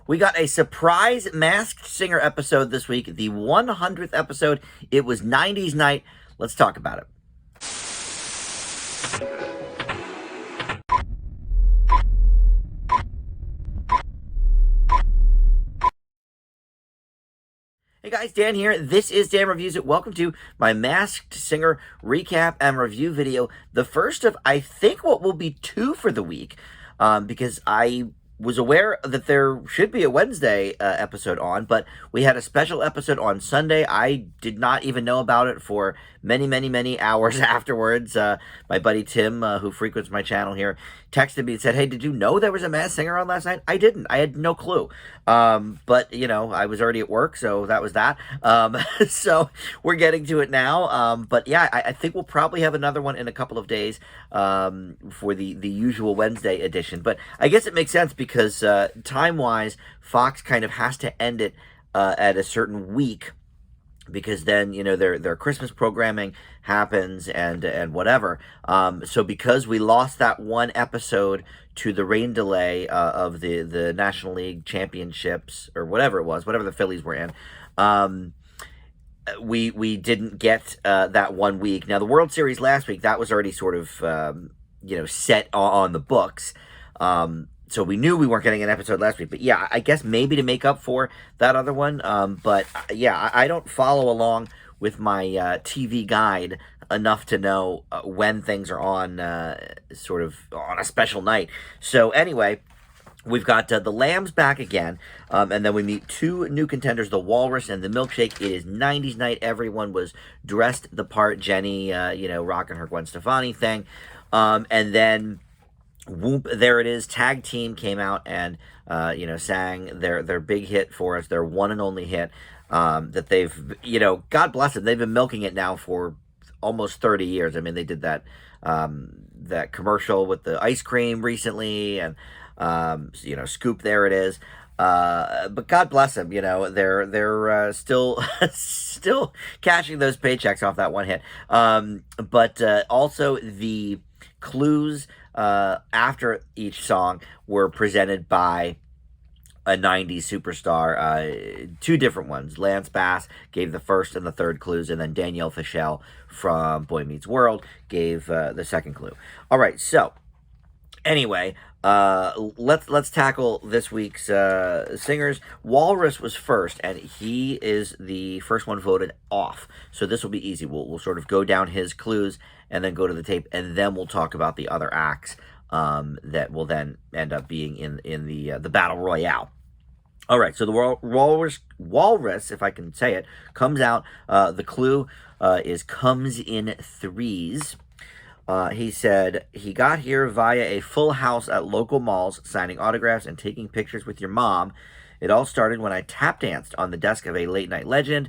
We got a surprise Masked Singer episode this week, the 100th episode. It was 90s night. Let's talk about it. Hey guys, Dan here. This is Dan Reviews It. Welcome to my Masked Singer recap and review video. The first of, I think, what will be two for the week, because I was aware that there should be a Wednesday episode on, but we had a special episode on Sunday. I did not even know about it for many hours afterwards. My buddy Tim, who frequents my channel here, texted me and said, hey, did you know there was a Masked Singer on last night? I didn't. I had no clue. But, you know, I was already at work, so that was that. So we're getting to it now. But yeah, I think we'll probably have another one in a couple of days for the usual Wednesday edition. But I guess it makes sense because time-wise, Fox kind of has to end it at a certain week, because then, you know, their Christmas programming happens and whatever. So because we lost that one episode to the rain delay of the National League Championships, or whatever it was, whatever the Phillies were in, we didn't get that 1 week. Now, the World Series last week, that was already sort of, you know, set on the books. So we knew we weren't getting an episode last week. But yeah, I guess maybe to make up for that other one. But yeah, I don't follow along with my TV guide enough to know when things are on sort of on a special night. So anyway, we've got the Lambs back again, and then we meet two new contenders, the Walrus and the Milkshake. It is 90s night. Everyone was dressed the part. Jenny, you know, rocking her Gwen Stefani thing. And then, whoop, there it is. Tag Team came out and, you know, sang their big hit for us, their one and only hit that they've, you know, God bless them, they've been milking it now for almost 30 years. I mean, they did that that commercial with the ice cream recently, and you know, Scoop, there it is. But God bless them, you know, they're still still cashing those paychecks off that one hit. But also the clues after each song were presented by a 90s superstar, two different ones. Lance Bass gave the first and the third clues, and then Danielle Fishel from Boy Meets World gave the second clue. All right, so anyway, let's tackle this week's singers. Walrus was first, and he is the first one voted off. So this will be easy. We'll sort of go down his clues and then go to the tape, and then we'll talk about the other acts that will then end up being in the battle royale. All right, so the Walrus, if I can say it, comes out. The clue is comes in threes. He said he got here via a full house at local malls, signing autographs and taking pictures with your mom. It all started when I tap danced on the desk of a late night legend.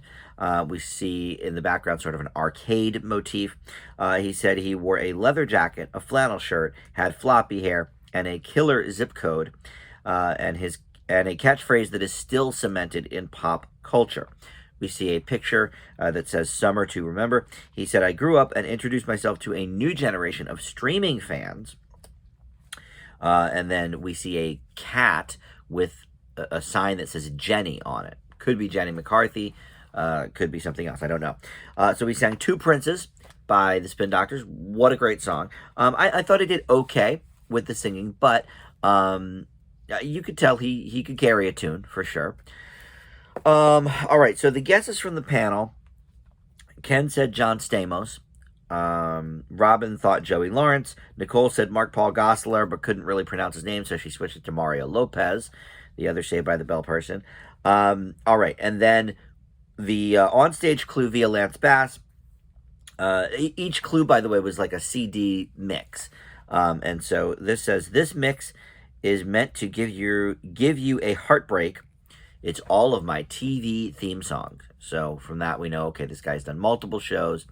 We see in the background sort of an arcade motif. He said he wore a leather jacket, a flannel shirt, had floppy hair, and a killer zip code, and a catchphrase that is still cemented in pop culture. We see a picture that says Summer to Remember. He said, I grew up and introduced myself to a new generation of streaming fans. And then we see a cat with a sign that says Jenny on it. Could be Jenny McCarthy. Could be something else. I don't know. So we sang Two Princes by the Spin Doctors. What a great song. I thought he did okay with the singing, but you could tell he could carry a tune for sure. All right, so the guesses from the panel. Ken said John Stamos. Robin thought Joey Lawrence. Nicole said Mark Paul Gosselaar, but couldn't really pronounce his name, so she switched it to Mario Lopez, the other Saved by the Bell person. All right, and then the onstage clue via Lance Bass. Each clue, by the way, was like a CD mix. And so this says, this mix is meant to give you a heartbreak. It's all of my TV theme songs. So from that, we know, okay, this guy's done multiple shows,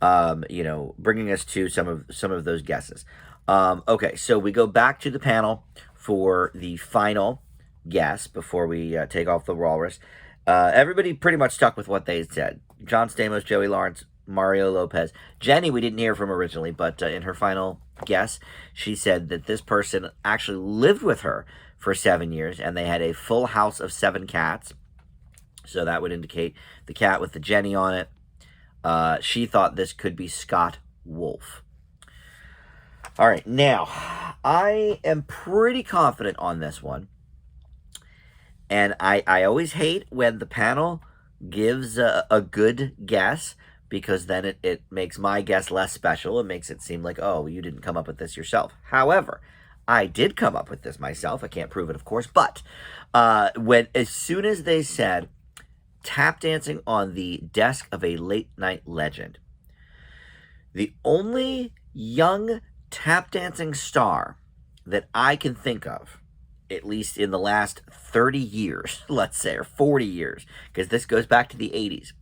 you know, bringing us to some of those guesses. Okay, so we go back to the panel for the final guess before we take off the Walrus. Everybody pretty much stuck with what they said. John Stamos, Joey Lawrence, Mario Lopez. Jenny, we didn't hear from originally, but in her final guess, she said that this person actually lived with her for 7 years, and they had a full house of 7 cats. So that would indicate the cat with the Jenny on it. She thought this could be Scott Wolf. All right, now, I am pretty confident on this one. And I always hate when the panel gives a good guess, because then it makes my guess less special. It makes it seem like, oh, you didn't come up with this yourself. However, I did come up with this myself. I can't prove it, of course. But as soon as they said tap dancing on the desk of a late night legend, the only young tap dancing star that I can think of, at least in the last 30 years, let's say, or 40 years, because this goes back to the 80s,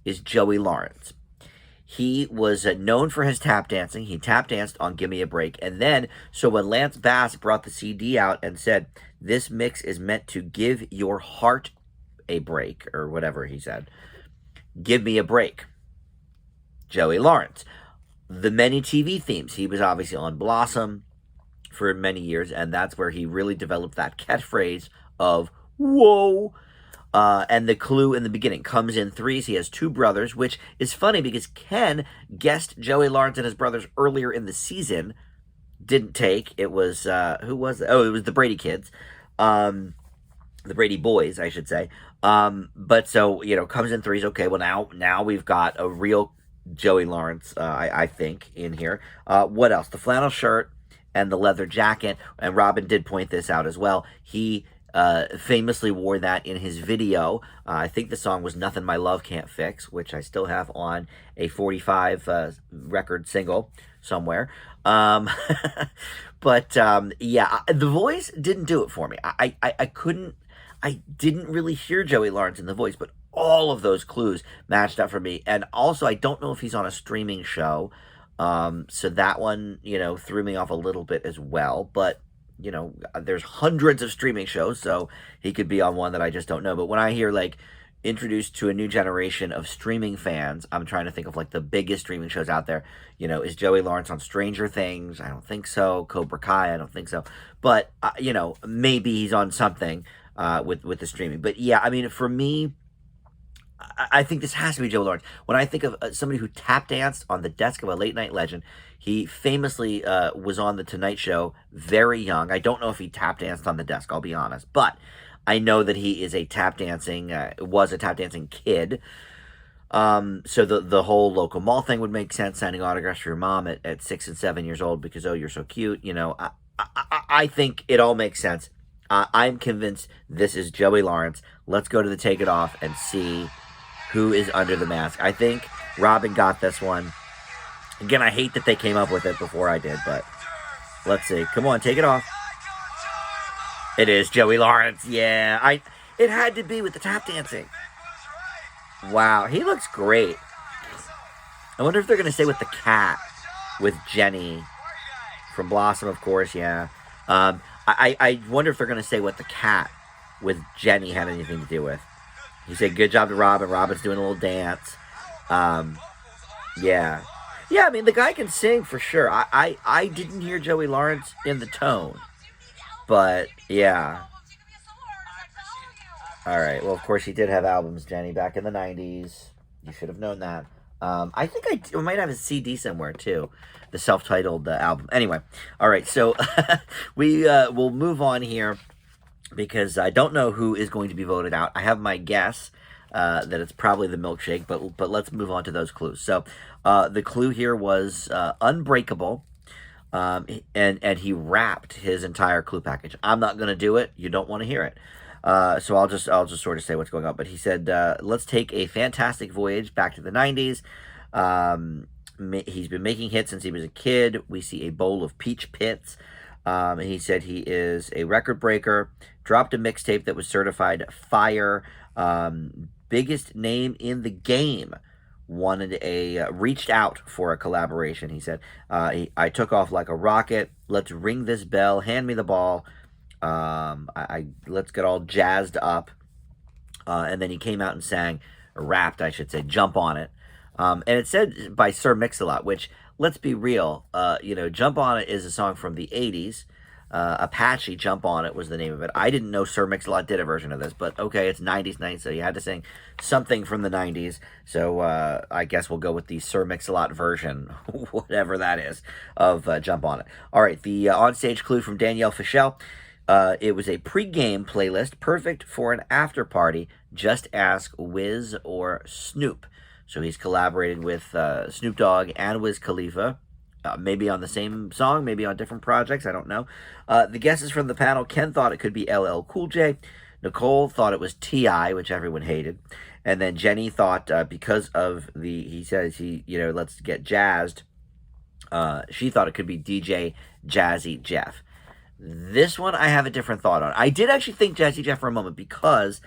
is Joey Lawrence. He was known for his tap dancing. He tap danced on Gimme a Break. And then, so when Lance Bass brought the CD out and said, this mix is meant to give your heart a break, or whatever he said, give me a break. Joey Lawrence. The many TV themes. He was obviously on Blossom for many years, and that's where he really developed that catchphrase of, whoa. And the clue in the beginning comes in threes. He has 2 brothers, which is funny because Ken guessed Joey Lawrence and his brothers earlier in the season. Didn't take. It was, who was it? Oh, it was the Brady kids. The Brady boys, I should say. But so, comes in threes. Okay, well, now we've got a real Joey Lawrence, I think, in here. What else? The flannel shirt and the leather jacket. And Robin did point this out as well. He famously wore that in his video. I think the song was Nothing My Love Can't Fix, which I still have on a 45 record single somewhere. But yeah, the voice didn't do it for me. I didn't really hear Joey Lawrence in the voice, but all of those clues matched up for me. And also, I don't know if he's on a streaming show. So that one, threw me off a little bit as well. But, there's hundreds of streaming shows, so he could be on one that I just don't know. But when I hear, introduced to a new generation of streaming fans, I'm trying to think of, the biggest streaming shows out there. Is Joey Lawrence on Stranger Things? I don't think so. Cobra Kai? I don't think so. But, maybe he's on something with the streaming. But, yeah, I mean, for me, I think this has to be Joey Lawrence. When I think of somebody who tap danced on the desk of a late night legend, he famously was on the Tonight Show very young. I don't know if he tap danced on the desk, I'll be honest, but I know that he is was a tap dancing kid. So the whole local mall thing would make sense. Signing autographs for your mom at 6 and 7 years old because, oh, you're so cute. I think it all makes sense. I'm convinced this is Joey Lawrence. Let's go to the Take It Off and see who is under the mask. I think Robin got this one. Again, I hate that they came up with it before I did, but let's see. Come on, take it off. It is Joey Lawrence. Yeah, it had to be with the tap dancing. Wow, he looks great. I wonder if they're going to stay with the cat, with Jenny from Blossom, of course, yeah. I wonder if they're going to say what the cat with Jenny had anything to do with. He said, good job to Robin. Robin's doing a little dance. Yeah. Yeah, I mean, the guy can sing for sure. I didn't hear Joey Lawrence in the tone. But, yeah. All right. Well, of course, he did have albums, Jenny, back in the 90s. You should have known that. I think I might have a CD somewhere, too. The self-titled album. Anyway. All right. So, we'll move on here because I don't know who is going to be voted out. I have my guess that it's probably the milkshake, but let's move on to those clues. So, the clue here was Unbreakable. And he wrapped his entire clue package. I'm not going to do it. You don't want to hear it. So I'll just sort of say what's going on. But he said, let's take a fantastic voyage back to the 90s. He's been making hits since he was a kid. We see a bowl of peach pits. And he said he is a record breaker, dropped a mixtape that was certified fire, biggest name in the game. Reached out for a collaboration. He said, I took off like a rocket. Let's ring this bell. Hand me the ball. Let's get all jazzed up. And then he came out and sang, or rapped, I should say, Jump on It. And it said by Sir Mix-a-Lot, which, let's be real, Jump on It is a song from the 80s. Apache Jump On It was the name of it. I didn't know Sir Mix-a-Lot did a version of this, but okay, it's 90s night, so you had to sing something from the 90s. So I guess we'll go with the Sir Mix-a-Lot version, whatever that is, of Jump On It. All right, the onstage clue from Danielle Fischel. It was a pre-game playlist, perfect for an after party. Just ask Wiz or Snoop. So he's collaborated with Snoop Dogg and Wiz Khalifa. Maybe on the same song, maybe on different projects, I don't know. The guesses from the panel, Ken thought it could be LL Cool J. Nicole thought it was T.I., which everyone hated. And then Jenny thought because of he says let's get jazzed. She thought it could be DJ Jazzy Jeff. This one I have a different thought on. I did actually think Jazzy Jeff for a moment because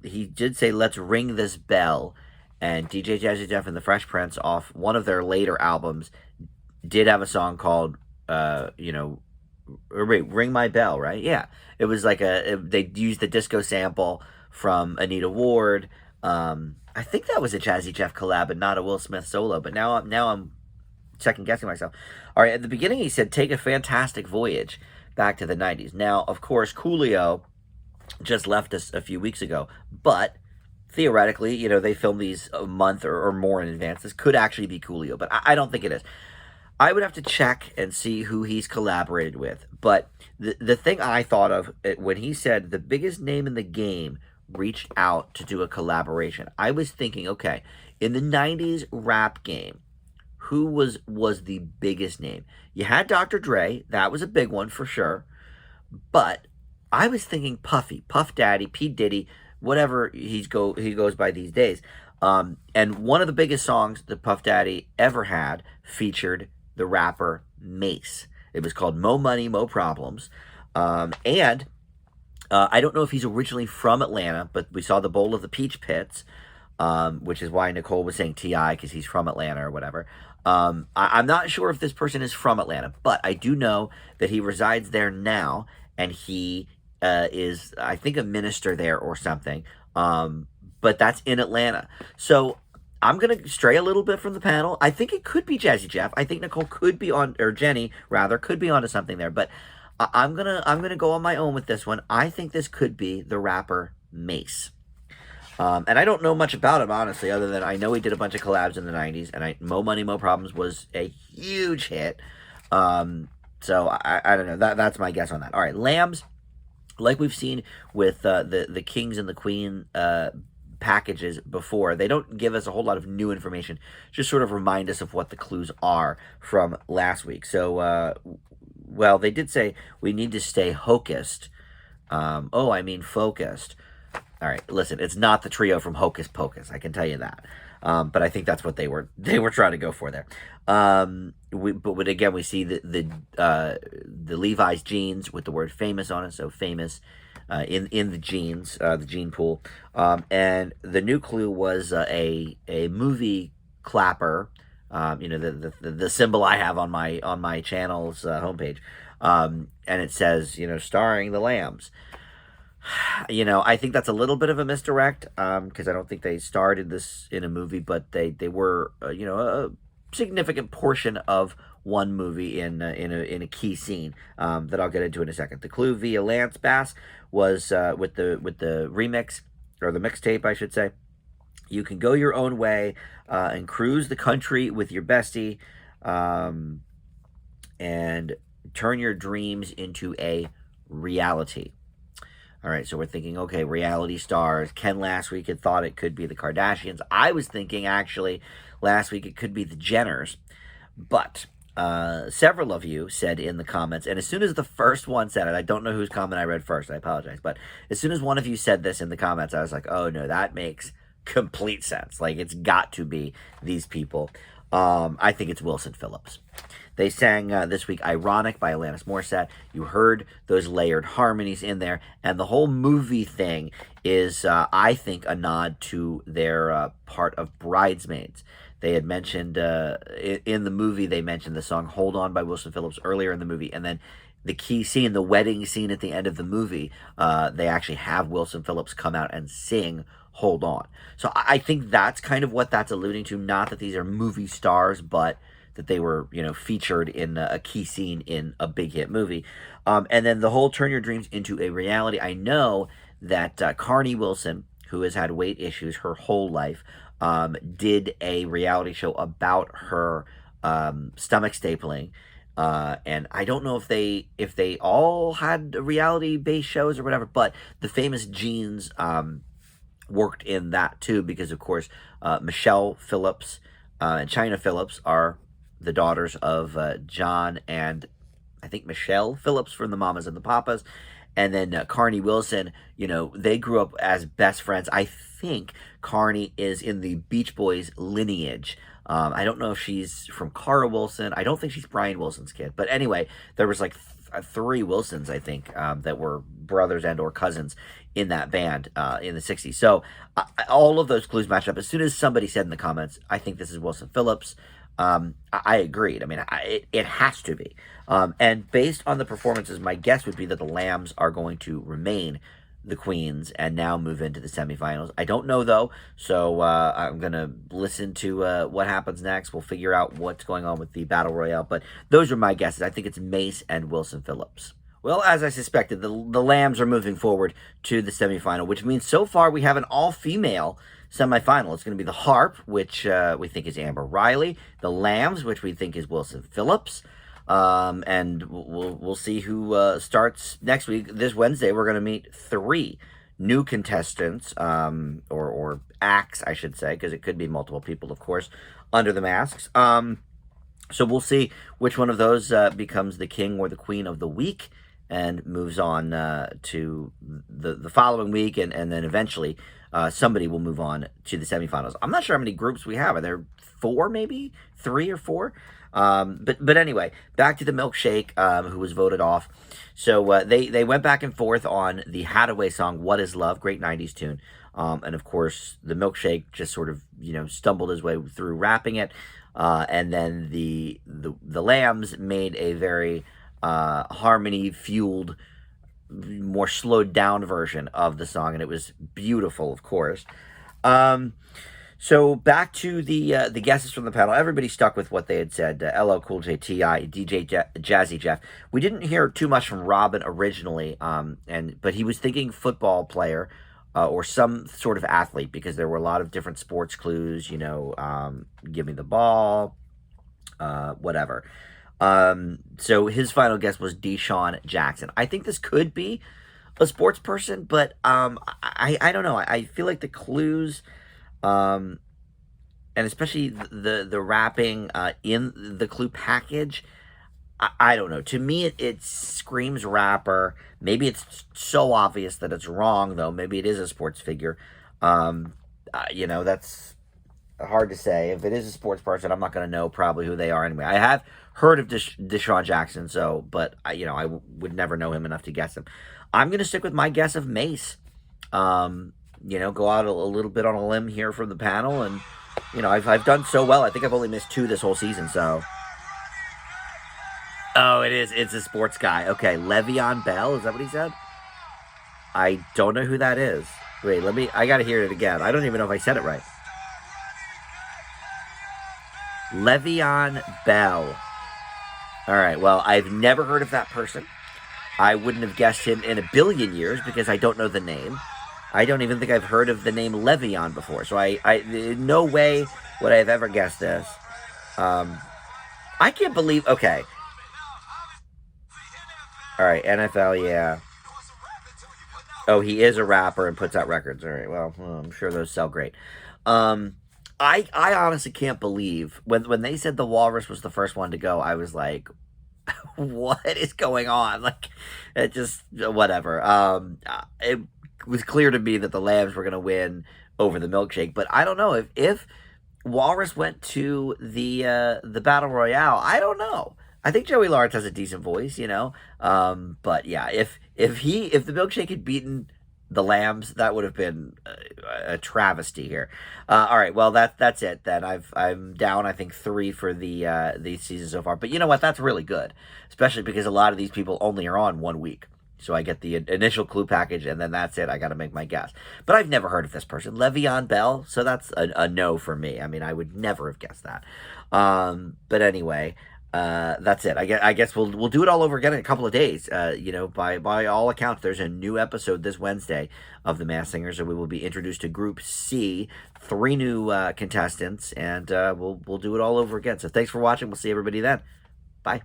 he did say, let's ring this bell. And DJ Jazzy Jeff and the Fresh Prince, off one of their later albums, did have a song called, Ring My Bell, right? Yeah. It was like they used the disco sample from Anita Ward. I think that was a Jazzy Jeff collab and not a Will Smith solo, but now I'm second guessing myself. All right, at the beginning he said, take a fantastic voyage back to the 90s. Now, of course, Coolio just left us a few weeks ago, but theoretically, they filmed these a month or more in advance. This could actually be Coolio, but I don't think it is. I would have to check and see who he's collaborated with. But the thing I thought of when he said the biggest name in the game reached out to do a collaboration, I was thinking, okay, in the 90s rap game, who was the biggest name? You had Dr. Dre. That was a big one for sure. But I was thinking Puffy, Puff Daddy, P. Diddy, whatever he goes by these days. And one of the biggest songs that Puff Daddy ever had featured the rapper Mace. It was called Mo Money, Mo Problems. And I don't know if he's originally from Atlanta, but we saw the Bowl of the Peach Pits, which is why Nicole was saying T.I. because he's from Atlanta or whatever. I'm not sure if this person is from Atlanta, but I do know that he resides there now, and he is, I think, a minister there or something. But that's in Atlanta. So I'm going to stray a little bit from the panel. I think it could be Jazzy Jeff. I think Nicole could be on, or Jenny, rather, could be onto something there. But I'm gonna go on my own with this one. I think this could be the rapper Mace. And I don't know much about him, honestly, other than I know he did a bunch of collabs in the 90s. And Mo Money, Mo Problems was a huge hit. So I don't know. That's my guess on that. All right, Lambs. Like we've seen with the Kings and the Queen packages before, they don't give us a whole lot of new information, just sort of remind us of what the clues are from last week. So, well, they did say we need to stay hocused. Focused. All right, listen, it's not the trio from Hocus Pocus, I can tell you that. But I think that's what they were trying to go for there. But again, we see the Levi's jeans with the word famous on it, so famous in the jeans, the gene pool. And the new clue was a movie clapper, the symbol I have on my channel's homepage, and it says, starring the Lambs. I think that's a little bit of a misdirect, because I don't think they started this in a movie, but they were, a significant portion of one movie in a key scene that I'll get into in a second. The clue via Lance Bass was with the remix, or the mixtape, I should say. You can go your own way and cruise the country with your bestie, and turn your dreams into a reality. All right, so we're thinking, okay, reality stars. Ken last week had thought it could be the Kardashians. I was thinking, actually, last week it could be the Jenners. But several of you said in the comments, and as soon as the first one said it, I don't know whose comment I read first, I apologize, but as soon as one of you said this in the comments, I was like, oh, no, that makes complete sense. Like, it's got to be these people. I think it's Wilson Phillips. They sang this week Ironic by Alanis Morissette. You heard those layered harmonies in there. And the whole movie thing is, I think, a nod to their part of Bridesmaids. They had mentioned, in the movie, they mentioned the song Hold On by Wilson Phillips earlier in the movie. And then the key scene, the wedding scene at the end of the movie, they actually have Wilson Phillips come out and sing Hold On. So I think that's kind of what that's alluding to. Not that these are movie stars, but that they were, featured in a key scene in a big hit movie. And then the whole Turn Your Dreams into a Reality. I know that Carney Wilson, who has had weight issues her whole life, did a reality show about her stomach stapling. And I don't know if they all had reality-based shows or whatever, but the famous Genes worked in that too, because of course Michelle Phillips and China Phillips are the daughters of John and I think Michelle Phillips from the Mamas and the Papas. And then Carney Wilson, they grew up as best friends. I think Carney is in the Beach Boys lineage. I don't know if she's from Cara Wilson. I don't think she's Brian Wilson's kid. But anyway, there was like three Wilsons, I think, that were brothers and or cousins in that band in the 60s. So all of those clues match up. As soon as somebody said in the comments, I think this is Wilson Phillips, I agreed. I mean, it has to be. And based on the performances, my guess would be that the Lambs are going to remain the Queens and now move into the semifinals. I don't know, though, so I'm going to listen to what happens next. We'll figure out what's going on with the Battle Royale, but those are my guesses. I think it's Mace and Wilson Phillips. Well, as I suspected, the Lambs are moving forward to the semifinal, which means so far we have an all-female semifinal. It's going to be the Harp, which we think is Amber Riley, the Lambs, which we think is Wilson Phillips, and we'll see who starts next week. This Wednesday, we're going to meet 3 new contestants, or acts, I should say, because it could be multiple people, of course, under the masks. So we'll see which one of those becomes the king or the queen of the week and moves on to the following week, and then eventually somebody will move on to the semifinals. I'm not sure how many groups we have. Are there 4, maybe 3 or 4? But anyway, back to the Milkshake, who was voted off. So they went back and forth on the Hadaway song "What Is Love," great '90s tune, and of course the Milkshake just sort of stumbled his way through rapping it, and then the Lambs made a very harmony fueled, more slowed down version of the song, and it was beautiful, of course. So back to the guesses from the panel. Everybody stuck with what they had said. LL Cool J, T.I., DJ Jazzy Jeff. We didn't hear too much from Robin originally, but he was thinking football player or some sort of athlete, because there were a lot of different sports clues. Give me the ball, whatever. So his final guess was Desean Jackson. I think this could be a sports person, but I don't know. I feel like the clues, and especially the rapping in the clue package, I don't know. To me, it screams rapper. Maybe it's so obvious that it's wrong, though. Maybe it is a sports figure. That's hard to say. If it is a sports person, I'm not going to know probably who they are anyway. I have heard of Desean Jackson, but I would never know him enough to guess him. I'm going to stick with my guess of Mace. Go out a little bit on a limb here from the panel, and I've done so well. I think I've only missed 2 this whole season, so. Oh, it is. It's a sports guy. Okay, Le'Veon Bell, is that what he said? I don't know who that is. Wait, I got to hear it again. I don't even know if I said it right. Le'Veon Bell. All right, well, I've never heard of that person. I wouldn't have guessed him in a billion years because I don't know the name. I don't even think I've heard of the name Le'Veon before, so I no way would I have ever guessed this. I can't believe, okay. All right, NFL, yeah. Oh, he is a rapper and puts out records. All right, well, I'm sure those sell great. I honestly can't believe when they said the Walrus was the first one to go, I was like, what is going on? Like, it just, whatever. It was clear to me that the Lambs were going to win over the Milkshake, but I don't know if Walrus went to the Battle Royale. I don't know. I think Joey Lawrence has a decent voice, but yeah, if the Milkshake had beaten the Lambs, that would have been a travesty here. All right, well that's it then. I'm down, I think 3 for the season so far. But you know what? That's really good, especially because a lot of these people only are on 1 week. So I get the initial clue package, and then that's it. I got to make my guess. But I've never heard of this person, Le'Veon Bell. So that's a no for me. I mean, I would never have guessed that. But anyway, that's it. I guess we'll do it all over again in a couple of days. By all accounts, there's a new episode this Wednesday of The Masked Singer, so we will be introduced to Group C, 3 new contestants, and we'll do it all over again. So thanks for watching. We'll see everybody then. Bye.